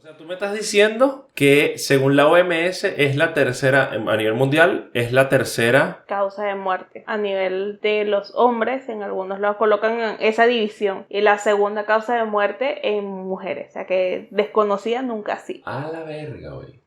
sea, tú me estás diciendo que según la OMS es la tercera, a nivel mundial, es la tercera causa de muerte. A nivel de los hombres, en algunos los colocan en esa división. Y la segunda causa de muerte en mujeres. O sea que desconocida nunca sí. A la verga, güey.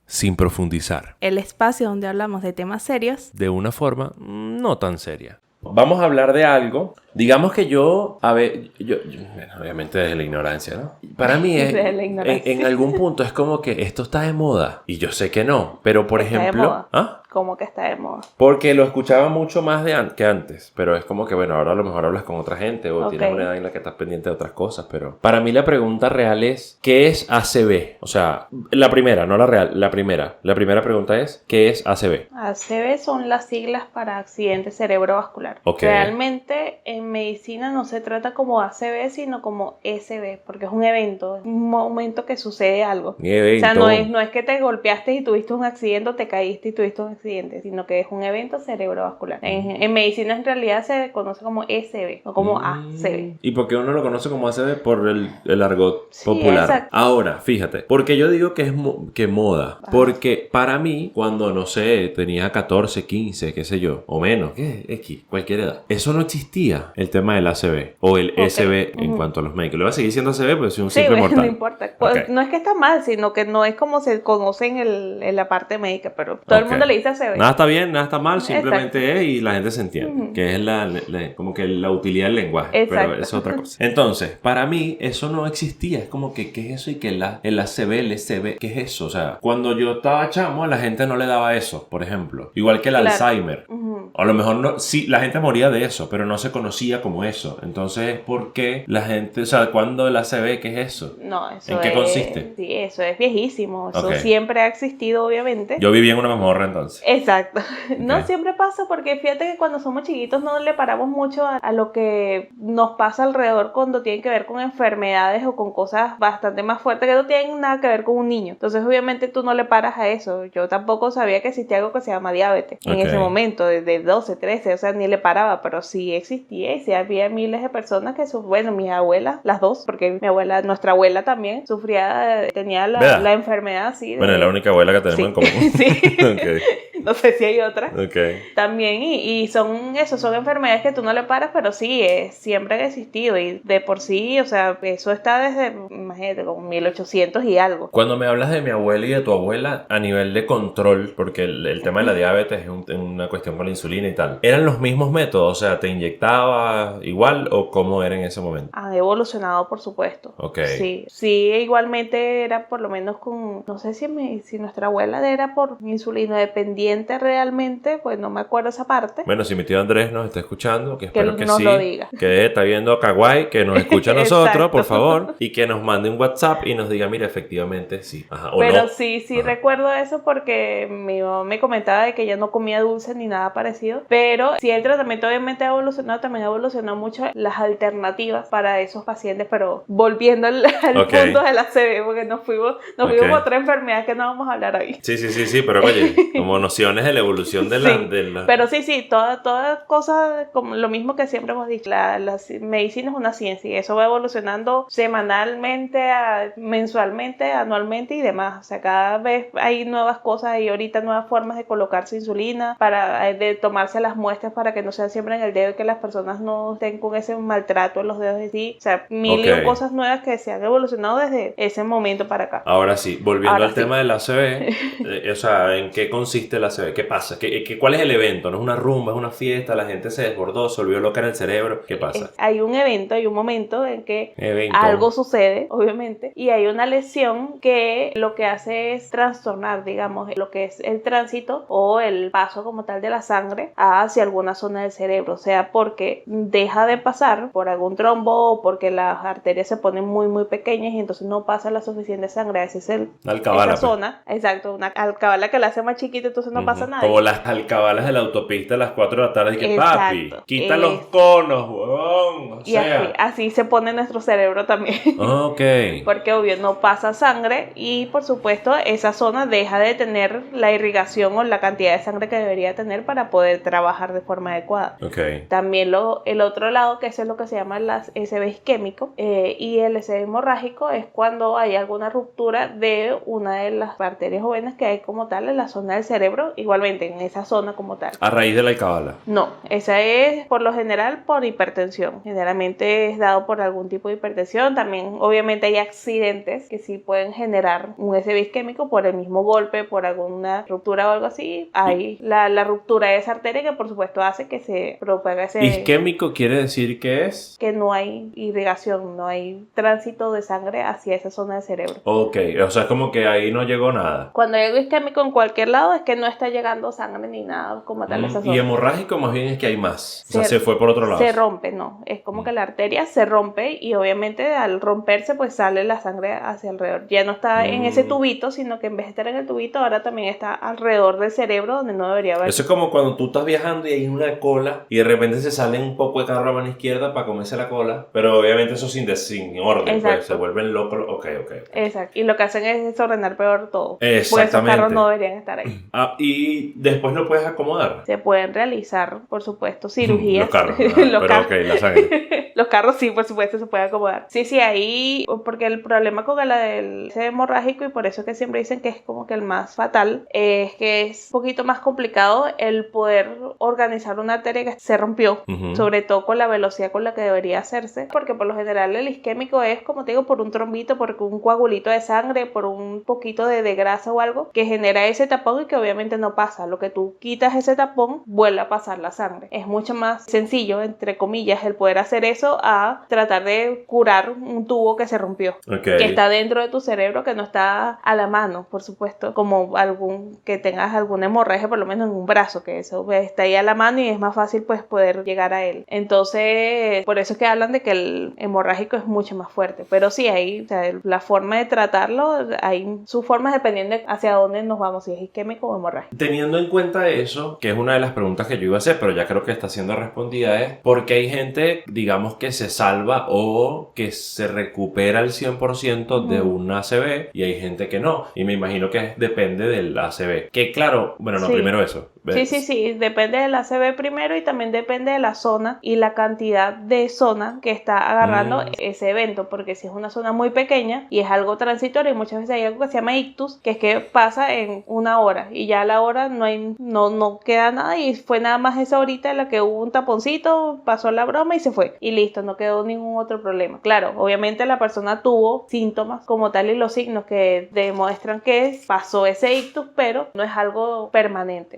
Sin profundizar. El espacio donde hablamos de temas serios. De una forma no tan seria. Vamos a hablar de algo. Digamos que yo, bueno, obviamente desde la ignorancia, ¿no? Para mí es, en algún punto es como que esto está de moda. Y yo sé que no, pero por Está de ejemplo... moda. ¿Ah? Como que está de moda. Porque lo escuchaba mucho más que antes. Pero es como que, bueno, ahora a lo mejor hablas con otra gente o tienes una edad en la que estás pendiente de otras cosas. Pero para mí la pregunta real es, ¿qué es ACV? O sea, la primera, no la real, la primera. La primera pregunta es, ¿qué es ACV? ACV son las siglas para accidente cerebrovascular. Okay. Realmente en medicina no se trata como ACV, sino como SB, porque es un evento, un momento que sucede algo. Un evento. O sea, no es que te golpeaste y tuviste un accidente o te caíste y tuviste un accidente, sino que es un evento cerebrovascular. En medicina en realidad se conoce como SB, no como ACV. ¿Y por qué uno lo conoce como ACV? Por el argot popular. Exacto. Ahora, fíjate, porque yo digo que es que moda. Porque para mí, cuando, no sé, tenía 14, 15, qué sé yo, o menos, cualquier edad, eso no existía, el tema del ACV o el SB en cuanto a los médicos. Le voy a seguir diciendo ACV porque soy un simple mortal. No importa. Pues, no es que está mal, sino que no es como se conoce en la parte médica, pero todo el mundo le dice ACV. Nada está bien, nada está mal, simplemente es y la gente se entiende, que es como que la utilidad del lenguaje. Exacto. Pero es otra cosa. Entonces, para mí eso no existía, es como que ¿qué es eso? Y que el ACV, el SB, ¿qué es eso? O sea, cuando yo estaba chamo, a la gente no le daba eso, por ejemplo. Igual que el Alzheimer. A lo mejor no, sí, la gente moría de eso, pero no se conocía como eso. Entonces, ¿por qué la gente, o sea, cuándo el ACV, qué es eso? No, eso ¿En qué consiste? Sí, eso es viejísimo. Eso siempre ha existido, obviamente. Yo vivía en una mazmorra entonces. Exacto. No siempre pasa porque fíjate que cuando somos chiquitos no le paramos mucho a lo que nos pasa alrededor cuando tiene que ver con enfermedades o con cosas bastante más fuertes que no tienen nada que ver con un niño. Entonces, obviamente, tú no le paras a eso. Yo tampoco sabía que existía algo que se llama diabetes en ese momento, desde 12, 13, o sea, ni le paraba, pero sí existía y sí había miles de personas que bueno, mi abuela, las dos, porque nuestra abuela también tenía la enfermedad así. Bueno, es la única abuela que tenemos en común. Sí. Okay. No sé si hay otra. Okay. También, y son enfermedades que tú no le paras, pero sí, siempre han existido. Y de por sí, o sea, eso está desde, imagínate, como 1800 y algo. Cuando me hablas de mi abuela y de tu abuela, a nivel de control, porque el tema de la diabetes es una cuestión con la insulina y tal, ¿eran los mismos métodos? O sea, ¿te inyectaba igual o cómo era en ese momento? Han evolucionado, por supuesto. Okay. Sí, igualmente era por lo menos con, no sé si nuestra abuela era por insulina dependiente realmente, pues no me acuerdo esa parte. Bueno, si mi tío Andrés nos está escuchando, que espero que nos sí, lo diga. Que está viendo Kawaii, que nos escucha a nosotros, por favor, y que nos mande un WhatsApp y nos diga, mira, efectivamente sí. Ajá, o pero no. sí recuerdo eso porque mi mamá me comentaba de que ella no comía dulce ni nada parecido, pero sí el tratamiento obviamente ha evolucionado, también ha evolucionado mucho las alternativas para esos pacientes, pero volviendo al punto de la CB, porque nos fuimos a otra enfermedad que no vamos a hablar hoy. Sí, pero oye, como nociones de la evolución de la... Pero sí, toda cosa, como lo mismo que siempre hemos dicho, la medicina es una ciencia y eso va evolucionando semanalmente, mensualmente, anualmente y demás. O sea, cada vez hay nuevas cosas y ahorita nuevas formas de colocarse insulina, de tomarse las muestras para que no sean siempre en el dedo y que las personas no estén con ese maltrato en los dedos de sí. O sea, mil y cosas nuevas que se han evolucionado desde ese momento para acá. Ahora sí, volviendo al tema del ACV, o sea, ¿en qué consiste el ACV? ¿Qué pasa? ¿Cuál es el evento? ¿No es una rumba, es una fiesta? ¿La gente se desbordó, se volvió loca en el cerebro? ¿Qué pasa? Hay un evento, hay un momento en que algo sucede, obviamente, y hay una lesión que lo que hace es trastornar, digamos, lo que es el tránsito o el paso como tal de la sangre hacia alguna zona del cerebro, o sea, porque deja de pasar por algún trombo o porque las arterias se ponen muy, muy pequeñas y entonces no pasa la suficiente sangre a esa zona. Exacto, una alcabala que la hace más chiquita, entonces no pasa nada. Como las alcabalas de la autopista a las 4 de la tarde, que Exacto, papi, quita los conos, huevón. Y así se pone nuestro cerebro también. Ok. Porque obvio no pasa sangre y por supuesto esa zona deja de tener la irrigación o la cantidad de sangre que debería tener para poder trabajar de forma adecuada. Okay. También el otro lado, que eso es lo que se llama las SB isquémico, y el SB hemorrágico es cuando hay alguna ruptura de una de las arterias o venas que hay como tal en la zona del cerebro, igualmente en esa zona como tal. ¿A raíz de la alcabala? No, esa es por lo general por hipertensión. Generalmente es dado por algún tipo de hipertensión. También obviamente hay accidentes que sí pueden generar un SB isquémico por el mismo golpe, por alguna ruptura o algo así. Hay la ruptura de esa arteria que por supuesto hace que se propague ese... ¿Isquémico quiere decir que es? Que no hay irrigación, no hay tránsito de sangre hacia esa zona del cerebro. Ok, o sea, es como que ahí no llegó nada. Cuando hay algo isquémico en cualquier lado es que no está llegando sangre ni nada como tal esa zona. Y hemorrágico más bien es que hay más. O sea, se fue por otro lado. Se rompe, no. Es como que la arteria se rompe y obviamente al romperse pues sale la sangre hacia alrededor. Ya no está en ese tubito, sino que en vez de estar en el tubito ahora también está alrededor del cerebro donde no debería haber. Eso es como cuando tú estás viajando y hay una cola y de repente se sale un poco de carro a la mano izquierda para comerse la cola, pero obviamente eso sin orden, pues se vuelven locos. Ok. Exacto. Y lo que hacen es desordenar peor todo. Exactamente. Pues esos carros no deberían estar ahí. Y después lo puedes acomodar. Se pueden realizar, por supuesto, cirugías. Los carros. Ok, la sangre. Los carros sí, por supuesto, se pueden acomodar. Sí, ahí, porque el problema con la del hemorrágico, y por eso es que siempre dicen que es como que el más fatal, es que es un poquito más complicado el poder organizar una arteria que se rompió, sobre todo con la velocidad con la que debería hacerse, porque por lo general el isquémico es, como te digo, por un trombito, por un coagulito de sangre, por un poquito de grasa o algo, que genera ese tapón y que obviamente no pasa. Lo que tú quitas ese tapón, vuelve a pasar la sangre. Es mucho más sencillo, entre comillas, el poder hacer eso a tratar de curar un tubo que se rompió, que está dentro de tu cerebro, que no está a la mano, por supuesto, como que tengas alguna hemorragia, por lo menos en un brazo, que eso está ahí a la mano y es más fácil pues poder llegar a él. Entonces, por eso es que hablan de que el hemorrágico es mucho más fuerte, pero sí hay, o sea, la forma de tratarlo, hay sus formas dependiendo de hacia dónde nos vamos, si es isquémico o hemorrágico. Teniendo en cuenta eso, que es una de las preguntas que yo iba a hacer, pero ya creo que está siendo respondida, es porque hay gente, digamos, que se salva o que se recupera al 100% de un ACV y hay gente que no, y me imagino que depende del ACV, que claro, bueno, no, primero eso. Sí, depende del ACV primero y también depende de la zona y la cantidad de zona que está agarrando ese evento, porque si es una zona muy pequeña y es algo transitorio, y muchas veces hay algo que se llama ictus, que es que pasa en una hora y ya a la hora no queda nada y fue nada más esa horita en la que hubo un taponcito, pasó la broma y se fue y listo, no quedó ningún otro problema. Claro, obviamente la persona tuvo síntomas como tal y los signos que demuestran que pasó ese ictus, pero no es algo permanente.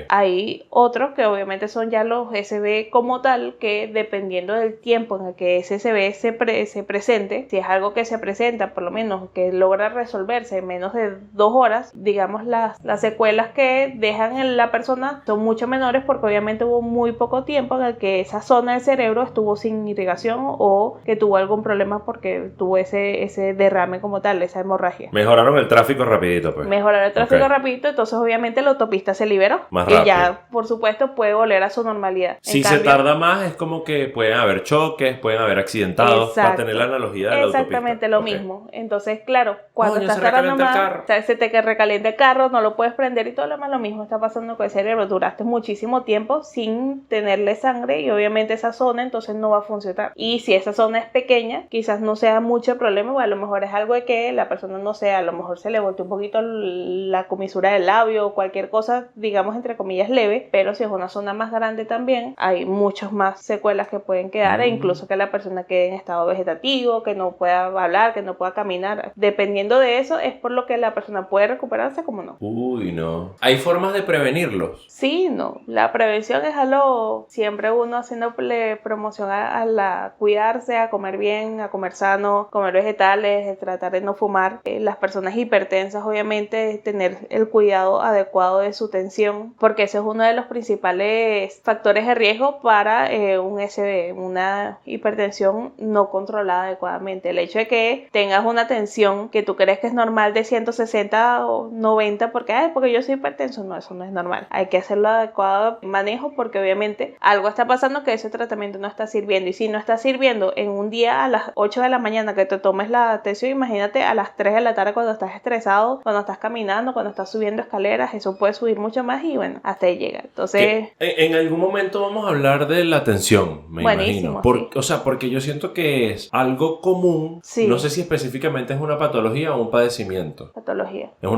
Hay otros que obviamente son ya los SB como tal, que dependiendo del tiempo en el que ese SB se presente, si es algo que se presenta por lo menos que logra resolverse en menos de 2 horas, digamos las secuelas que dejan en la persona son mucho menores, porque obviamente hubo muy poco tiempo en el que esa zona del cerebro estuvo sin irrigación o que tuvo algún problema porque tuvo ese derrame como tal, esa hemorragia. Mejoraron el tráfico rapidito, pues. Mejoraron el tráfico rapidito, entonces obviamente la autopista se liberó. Más y rápido. Ya, por supuesto, puede volver a su normalidad. Si se tarda más, es como que pueden haber choques, pueden haber accidentados, para tener la analogía de la autopista. Exactamente lo mismo. Entonces, claro, cuando estás tardando más, se te recalienta el carro, no lo puedes prender y todo lo demás, lo mismo está pasando con el cerebro. Duraste muchísimo tiempo sin tenerle sangre y obviamente esa zona entonces no va a funcionar. Y si esa zona es pequeña, quizás no sea mucho problema, o a lo mejor es algo de que la persona no sea, a lo mejor se le volteó un poquito la comisura del labio o cualquier cosa, digamos entre comillas leve, pero si es una zona más grande también, hay muchas más secuelas que pueden quedar e incluso que la persona quede en estado vegetativo, que no pueda hablar, que no pueda caminar. Dependiendo de eso es por lo que la persona puede recuperarse como no. Uy, no. ¿Hay formas de prevenirlos? Sí, no. La prevención es algo, siempre uno haciéndole promoción a la cuidarse, a comer bien, a comer sano, comer vegetales, tratar de no fumar. Las personas hipertensas obviamente tener el cuidado adecuado de su tensión, porque ese es uno de los principales factores de riesgo para un SB, una hipertensión no controlada adecuadamente. El hecho de que tengas una tensión que tú crees que es normal de 160 o 90 porque yo soy hipertenso, no, eso no es normal. Hay que hacerlo adecuado manejo porque obviamente algo está pasando que ese tratamiento no está sirviendo. Y si no está sirviendo en un día a las 8 de la mañana que te tomes la atención, imagínate a las 3 de la tarde cuando estás estresado, cuando estás caminando, cuando estás subiendo escaleras, eso puede subir mucho más y bueno, hasta ahí llega. Entonces... En algún momento vamos a hablar de la tensión, me imagino. Sí. O sea, porque yo siento que es algo común, sí. No sé si específicamente es una patología o un padecimiento. Patología. Es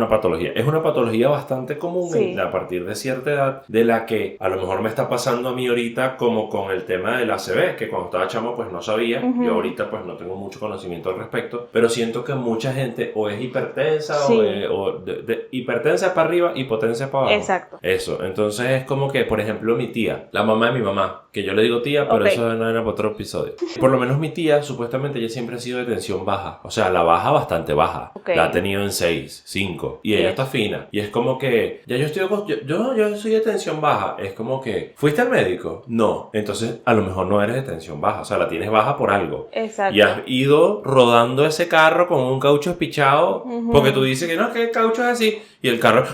una patología bastante común sí. a partir de cierta edad, de la que a lo mejor me está pasando a mí ahorita como con el tema del ACV, que cuando estaba chamo pues no sabía, yo ahorita pues no tengo mucho conocimiento al respecto, pero siento que mucha gente o es hipertensa sí. o de hipertensa para arriba, hipotensa para abajo. Exacto. Eso, entonces es como que, por ejemplo, mi tía, la mamá de mi mamá, que yo le digo tía, pero eso no era para otro episodio. Por lo menos mi tía, supuestamente ella siempre ha sido de tensión baja, o sea, la baja bastante baja, la ha tenido en 6, 5, y ella está fina, y es como que, ya yo soy de tensión baja, es como que, ¿fuiste al médico? No, entonces a lo mejor no eres de tensión baja, o sea, la tienes baja por algo. Exacto. Y has ido rodando ese carro con un caucho espichado, porque tú dices que no, que el caucho es así, y el carro...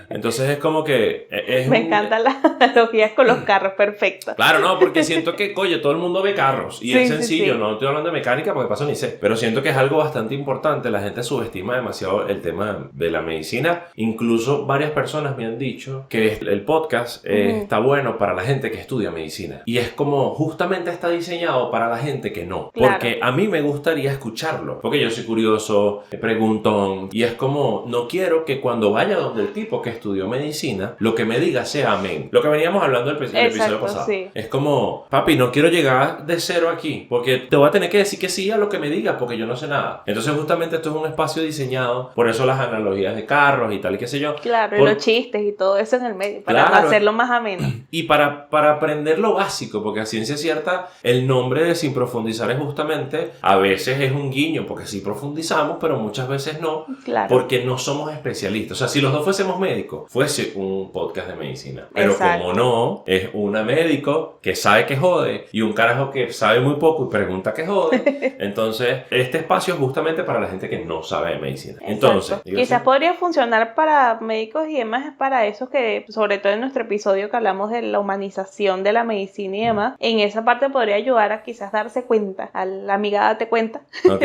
Entonces es como que... Me encantan las analogías con los carros, perfecto. Claro, no, porque siento que, oye, todo el mundo ve carros, y es sencillo, no estoy hablando de mecánica porque paso ni sé, pero siento que es algo bastante importante, la gente subestima demasiado el tema de la medicina, incluso varias personas me han dicho que el podcast está bueno para la gente que estudia medicina, y es como justamente está diseñado para la gente que no, porque a mí me gustaría escucharlo, porque yo soy curioso, preguntón, y es como, no quiero que cuando vaya donde el tipo que estudió medicina, lo que me diga sea amén, lo que veníamos hablando el episodio pasado, es como, papi, no quiero llegar de cero aquí, porque te voy a tener que decir que sí a lo que me digas, porque yo no sé nada. Entonces justamente esto es un espacio diseñado, por eso las analogías de carros y tal y qué sé yo. Claro, y los chistes y todo eso en el medio, para hacerlo más ameno. Y para aprender lo básico, porque a ciencia cierta, el nombre de Sin Profundizar es justamente, a veces es un guiño, porque sí profundizamos, pero muchas veces no, porque no somos especialistas. O sea, si los dos fuésemos médicos, fuese un podcast de medicina. Pero como no, es una médico que sabe que jode y un carajo que sabe muy poco y pregunta que jode. Entonces, este espacio es justamente para la gente que no sabe de medicina. Entonces, quizás podría funcionar para médicos y demás, para esos que, sobre todo en nuestro episodio que hablamos de la humanización de la medicina y demás, en esa parte podría ayudar a quizás darse cuenta, a la amiga date cuenta. Ok,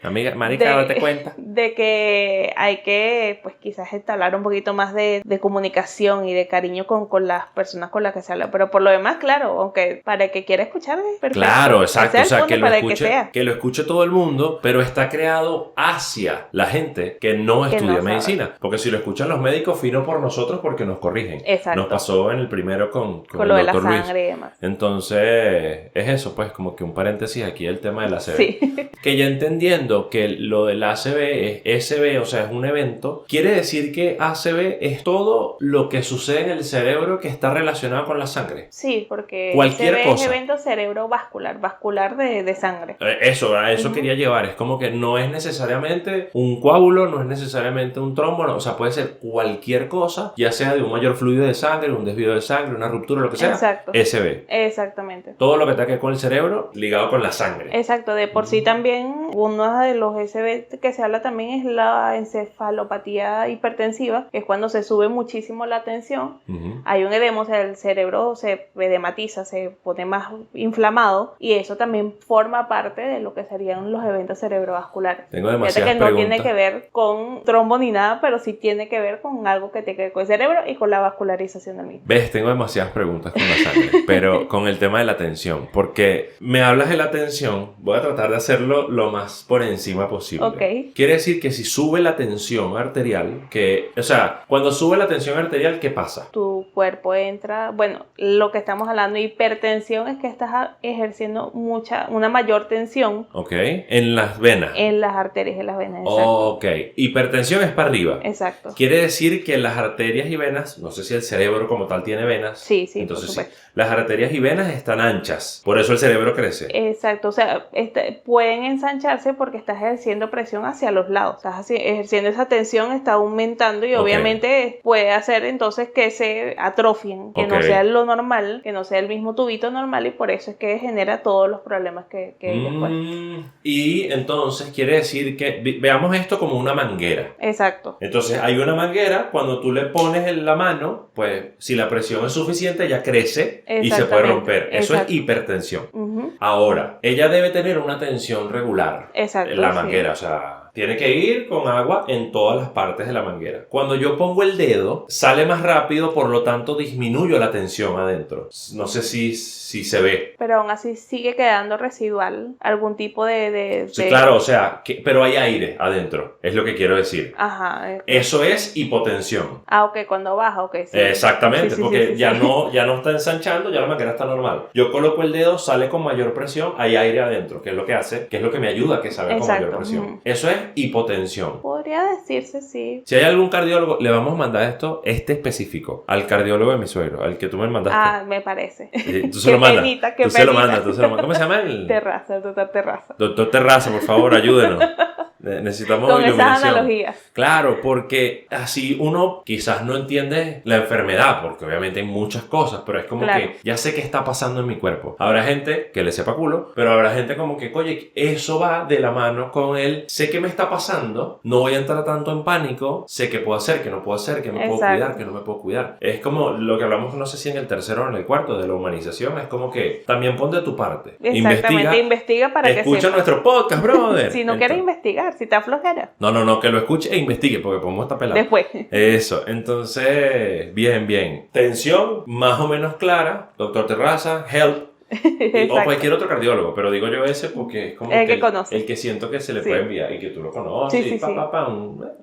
amiga, marica, date cuenta. De que hay que, pues quizás entablar un poquito más de comunicación y de cariño con las personas con las que se habla, pero por lo demás, claro, aunque para el que quiera escuchar es perfecto. Claro, exacto, o sea, que lo escuche todo el mundo, pero está creado hacia la gente que no estudia medicina, porque si lo escuchan los médicos, fino por nosotros porque nos corrigen. Exacto. Nos pasó en el primero con el lo de la Dr. sangre Luis. y demás. Entonces, es eso, pues, como que un paréntesis aquí el tema del ACV. Sí. Que ya entendiendo que lo del ACV es SB, o sea, es un evento, quiere decir que ACV es todo lo que sucede en el cerebro que está relacionado con la sangre. Sí, porque cualquier cosa. Es evento cerebrovascular, vascular de sangre. Eso, a eso quería llevar. Es como que no es necesariamente un coágulo, no es necesariamente un trombo, no, o sea, puede ser cualquier cosa, ya sea de un mayor fluido de sangre, un desvío de sangre, una ruptura, lo que sea. Exacto. SB. Exactamente. Todo lo que tenga que ver con el cerebro ligado con la sangre. Exacto. De por sí también, uno de los SB que se habla también es la encefalopatía hipertensiva, que es cuando se sube muchísimo la tensión. Hay un edema, o sea, el cerebro se edematiza, se pone más inflamado, y eso también forma parte de lo que serían los eventos cerebrovasculares. Tengo demasiadas que no preguntas. tiene que ver con trombo ni nada, pero sí tiene que ver con algo que tiene que ver con el cerebro y con la vascularización del mismo. Ves, tengo demasiadas preguntas con la sangre, pero con el tema de la tensión, porque me hablas de la tensión, voy a tratar de hacerlo lo más por encima posible. Okay. Quiere decir que si sube la tensión arterial, o sea, cuando sube la tensión arterial, ¿qué pasa? Tu cuerpo entra, bueno, lo que estamos hablando de hipertensión es que estás ejerciendo una mayor tensión. Ok, en las venas. En las arterias y las venas, exacto. Ok, hipertensión es para arriba. Exacto. Quiere decir que las arterias y venas, no sé si el cerebro como tal tiene venas. Sí, entonces por supuesto. Sí, las arterias y venas están anchas, por eso el cerebro crece. Exacto, o sea, pueden ensancharse porque estás ejerciendo presión hacia los lados, estás ejerciendo esa tensión, está aumentando y obviamente puede hacer entonces que se atrofien, que no sea lo normal, que no sea el mismo tubito normal, y por eso es que genera todos los problemas que después. Y entonces quiere decir que veamos esto como una manguera. Exacto. Entonces hay una manguera, cuando tú le pones la mano, pues si la presión es suficiente, ella crece y se puede romper. Eso es hipertensión. Ahora, ella debe tener una tensión regular. La manguera, o sea... Tiene que ir con agua en todas las partes de la manguera. Cuando yo pongo el dedo, sale más rápido, por lo tanto disminuyo la tensión adentro. No sé si se ve. Pero aún así sigue quedando residual algún tipo de... Sí, claro, o sea, pero hay aire adentro, es lo que quiero decir. Ajá. Eso es hipotensión. Ok, cuando baja, ok. Sí. Exactamente, porque ya no está ensanchando, ya la manguera está normal. Yo coloco el dedo, sale con mayor presión, hay aire adentro, que es lo que hace, que es lo que me ayuda a que salga con mayor presión. Eso es hipotensión. Podría decirse, sí. Si hay algún cardiólogo, le vamos a mandar este específico al cardiólogo de mi suegro, al que tú me mandaste. Ah, me parece. Tú se lo mandas. Tú se lo mandas. ¿Cómo se llama? Terraza, el doctor Terraza. Doctor Terraza, por favor, ayúdenos. Necesitamos con iluminación. Esas analogías. Claro, porque así uno quizás no entiende la enfermedad, porque obviamente hay muchas cosas, pero es como que ya sé qué está pasando en mi cuerpo. Habrá gente que le sepa culo, pero habrá gente como que, oye, eso va de la mano con él. Sé qué me está pasando, no voy a entrar tanto en pánico, sé qué puedo hacer, qué no puedo hacer, qué me puedo cuidar, qué no me puedo cuidar. Es como lo que hablamos, no sé si en el tercero o en el cuarto, de la humanización. Es como que también pon de tu parte. Exactamente, investiga para que escucha nuestro podcast, brother. Si no quieres investigar, si te aflojera. No, que lo escuche e investigue, porque podemos estar pelados. Después. Eso, entonces, bien. Tensión más o menos clara, doctor Terraza, help. O cualquier otro cardiólogo, pero digo yo ese porque es como el que siento que se le puede enviar y que tú lo conoces.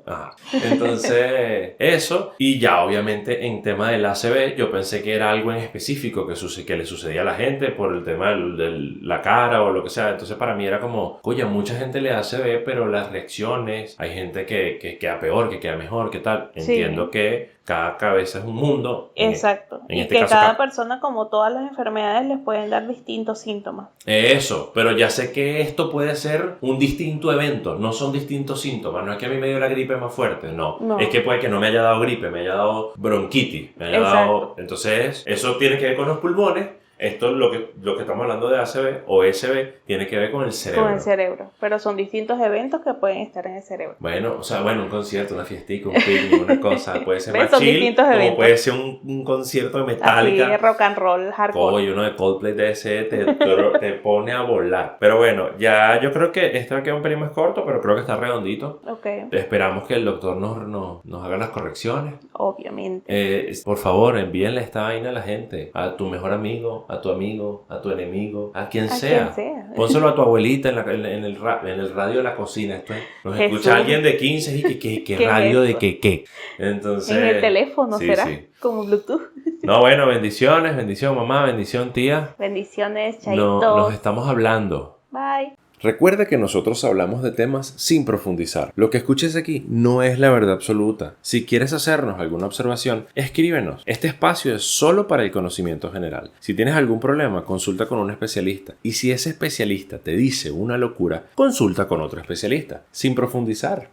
Ajá. Entonces, eso. Y ya, obviamente, en tema del ACV, yo pensé que era algo en específico que le sucedía a la gente por el tema de la cara o lo que sea. Entonces, para mí era como, oye, mucha gente le da ACV, pero las reacciones, hay gente que queda peor, que queda mejor, que tal. Entiendo que cada cabeza es un mundo. Exacto. Y que cada persona, como todas las enfermedades, les pueden dar distintos síntomas. Eso, pero ya sé que esto puede ser un distinto evento, no son distintos síntomas. No es que a mí me dio la gripe más fuerte, no. Es que puede que no me haya dado gripe, me haya dado bronquitis, me haya dado... Entonces, eso tiene que ver con los pulmones. Esto, lo que estamos hablando de ACV o SB, tiene que ver con el cerebro. Con el cerebro, pero son distintos eventos que pueden estar en el cerebro. Bueno, un concierto, una fiestica, un picnic, una cosa, puede ser más chill, como puede ser un concierto de Metallica. Así, rock and roll, hardcore. Oye, uno de Coldplay de ese te pone a volar. Pero bueno, ya yo creo que este va a quedar un pelín más corto, pero creo que está redondito. Esperamos que el doctor nos haga las correcciones. Obviamente. Por favor, envíenle esta vaina a la gente, a tu mejor amigo, a tu amigo, a tu enemigo, a quien sea. Pónselo a tu abuelita en el radio de la cocina. Nos escucha alguien de 15 y ¿qué radio de qué? Entonces, en el teléfono, ¿será? Como Bluetooth. No, bueno, bendición mamá, bendición tía. Bendiciones, chaitos. Nos estamos hablando. Bye. Recuerda que nosotros hablamos de temas sin profundizar. Lo que escuches aquí no es la verdad absoluta. Si quieres hacernos alguna observación, escríbenos. Este espacio es solo para el conocimiento general. Si tienes algún problema, consulta con un especialista. Y si ese especialista te dice una locura, consulta con otro especialista. Sin profundizar.